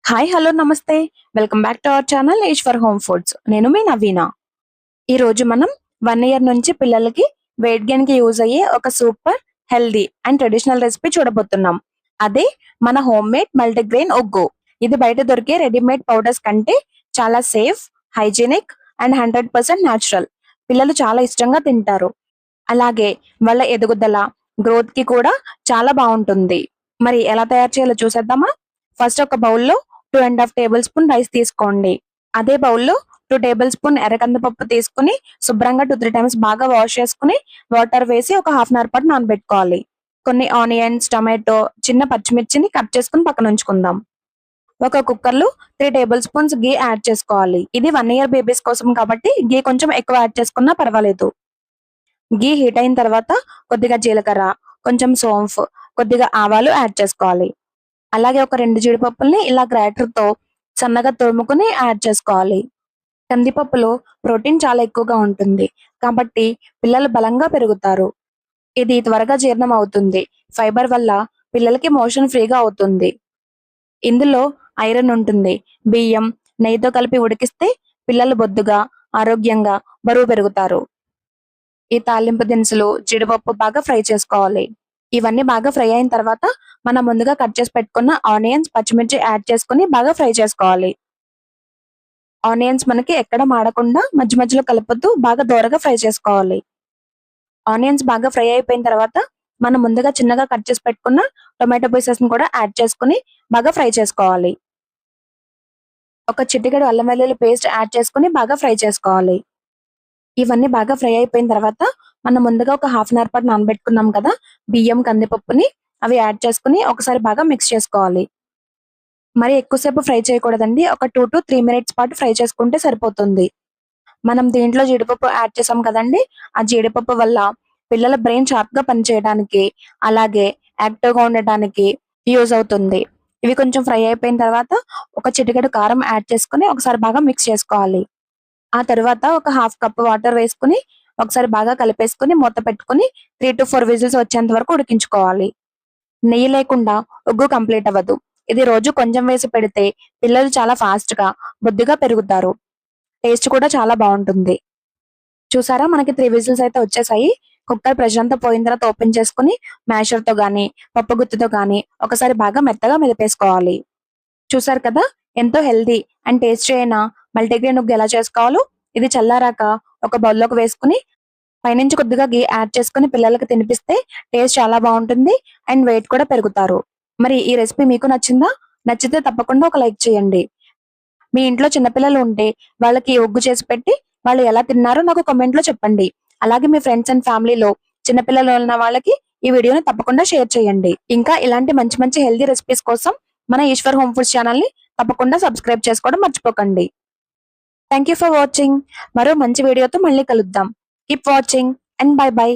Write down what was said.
Hi hello నమస్తే. Welcome back to our channel Eshwar home foods. నేను మీ నవీన. ఈ రోజు మనం 1 ఇయర్ నుంచి పిల్లలకి వెయిట్ గెయిన్ కి యూజ్ అయ్యే ఒక super healthy and traditional recipe చూడబోతున్నాం. అదే మన హోమ్ మేడ్ మల్టీగ్రెయిన్ ఉగ్గు. ఇది బయట దొరికే రెడీమేడ్ పౌడర్స్ కంటే చాలా సేఫ్, హైజీనిక్ అండ్ 100% న్యాచురల్. పిల్లలు చాలా ఇష్టంగా తింటారు. అలాగే వాళ్ళ ఎదుగుదల, గ్రోత్ కి కూడా చాలా బాగుంటుంది. మరి ఎలా తయారు చేయాలో చూసేద్దామా? ఫస్ట్ ఒక బౌల్లో 2.5 టేబుల్ స్పూన్ రైస్ తీసుకోండి. అదే బౌల్లో 2 టేబుల్ స్పూన్ ఎర్రకందిపప్పు తీసుకుని శుభ్రంగా 2-3 టైమ్స్ బాగా వాష్ చేసుకుని వాటర్ వేసి ఒక హాఫ్ అన్ అవర్ పాటు నానబెట్టుకోవాలి. కొన్ని ఆనియన్స్, టమాటో, చిన్న పచ్చిమిర్చిని కట్ చేసుకుని పక్కన ఉంచుకుందాం. ఒక కుక్కర్ లో 3 టేబుల్ స్పూన్స్ గీ యాడ్ చేసుకోవాలి. ఇది 1 ఇయర్ బేబీస్ కోసం కాబట్టి గీ కొంచెం ఎక్కువ యాడ్ చేసుకున్నా పర్వాలేదు. గీ హీట్ అయిన తర్వాత కొద్దిగా జీలకర్ర, కొంచెం సోంఫ్, కొద్దిగా ఆవాలు యాడ్ చేసుకోవాలి. అలాగే ఒక 2 జీడిపప్పుల్ని ఇలా గ్రైటర్ తో సన్నగా తురుముకుని యాడ్ చేసుకోవాలి. కందిపప్పులో ప్రోటీన్ చాలా ఎక్కువగా ఉంటుంది కాబట్టి పిల్లలు బలంగా పెరుగుతారు. ఇది త్వరగా జీర్ణం అవుతుంది. ఫైబర్ వల్ల పిల్లలకి మోషన్ ఫ్రీగా అవుతుంది. ఇందులో ఐరన్ ఉంటుంది. బియ్యం, నెయ్యితో కలిపి ఉడికిస్తే పిల్లలు బొద్దుగా, ఆరోగ్యంగా, బరువు పెరుగుతారు. ఈ తాలింపు దినుసులు, జీడిపప్పు బాగా ఫ్రై చేసుకోవాలి. ఇవన్నీ బాగా ఫ్రై అయిన తర్వాత మనం ముందుగా కట్ చేసి పెట్టుకున్న ఆనియన్స్, పచ్చిమిర్చి యాడ్ చేసుకుని బాగా ఫ్రై చేసుకోవాలి. ఆనియన్స్ మనకి ఎక్కడ మాడకుండా మధ్య మధ్యలో కలుపుతూ బాగా దోరగా ఫ్రై చేసుకోవాలి. ఆనియన్స్ బాగా ఫ్రై అయిపోయిన తర్వాత మనం ముందుగా చిన్నగా కట్ చేసి పెట్టుకున్న టొమాటో పీసెస్ ని కూడా యాడ్ చేసుకుని బాగా ఫ్రై చేసుకోవాలి. ఒక చిటికెడు అల్లం వెల్లుల్లి పేస్ట్ యాడ్ చేసుకుని బాగా ఫ్రై చేసుకోవాలి. ఇవన్నీ బాగా ఫ్రై అయిపోయిన తర్వాత మనం ముందుగా ఒక హాఫ్ అన్ అవర్ పాటు నానబెట్టుకున్నాం కదా బియ్యం, కందిపప్పుని, అవి యాడ్ చేసుకుని ఒకసారి బాగా మిక్స్ చేసుకోవాలి. మరి ఎక్కువసేపు ఫ్రై చేయకూడదండి. ఒక 2 to 3 మినిట్స్ పాటు ఫ్రై చేసుకుంటే సరిపోతుంది. మనం దీంట్లో జీడిపప్పు యాడ్ చేసాం కదండి, ఆ జీడిపప్పు వల్ల పిల్లల బ్రెయిన్ షార్ప్ గా పనిచేయడానికి, అలాగే యాక్టివ్ గా ఉండటానికి యూజ్ అవుతుంది. ఇవి కొంచెం ఫ్రై అయిపోయిన తర్వాత ఒక చిటికెడు కారం యాడ్ చేసుకుని ఒకసారి బాగా మిక్స్ చేసుకోవాలి. ఆ తర్వాత ఒక హాఫ్ కప్ వాటర్ వేసుకుని ఒకసారి బాగా కలిపేసుకుని మూత పెట్టుకుని 3 to 4 విజిల్స్ వచ్చేంత వరకు ఉడికించుకోవాలి. నెయ్యి లేకుండా ఉగ్గు కంప్లీట్ అవ్వదు. ఇది రోజు కొంచెం వేసి పెడితే పిల్లలు చాలా ఫాస్ట్ గా, బొద్దుగా పెరుగుతారు. టేస్ట్ కూడా చాలా బాగుంటుంది. చూసారా, మనకి 3 విజిల్స్ అయితే వచ్చేసాయి. కుక్కర్ ప్రెషర్ అంతా పోయిన తర్వాత ఓపెన్ చేసుకుని మ్యాషర్ తో గానీ, పప్పు గుత్తితో గానీ ఒకసారి బాగా మెత్తగా మెదిపేసుకోవాలి. చూసారు కదా, ఎంతో హెల్దీ అండ్ టేస్టీ అయిన మల్టీగ్రెయిన్ ఉగ్గు ఎలా చేసుకోవాలో. ఇది చల్లారాక ఒక బౌల్లోకి వేసుకుని పైనుంచి కొద్దిగా గీ యాడ్ చేసుకుని పిల్లలకి తినిపిస్తే టేస్ట్ చాలా బాగుంటుంది అండ్ వెయిట్ కూడా పెరుగుతారు. మరి ఈ రెసిపీ మీకు నచ్చిందా? నచ్చితే తప్పకుండా ఒక లైక్ చేయండి. మీ ఇంట్లో చిన్నపిల్లలు ఉంటే వాళ్ళకి ఒగ్గు చేసి పెట్టి వాళ్ళు ఎలా తిన్నారో నాకు కామెంట్ లో చెప్పండి. అలాగే మీ ఫ్రెండ్స్ అండ్ ఫ్యామిలీలో చిన్నపిల్లలు ఉన్న వాళ్ళకి ఈ వీడియోని తప్పకుండా షేర్ చేయండి. ఇంకా ఇలాంటి మంచి మంచి హెల్దీ రెసిపీస్ కోసం మన ఈశ్వర్ హోమ్ ఫుడ్స్ ఛానల్ ని తప్పకుండా సబ్స్క్రైబ్ చేసుకోవడం మర్చిపోకండి. Thank you for watching. మరో మంచి వీడియోతో మళ్ళీ కలుద్దాం. Keep watching and by by.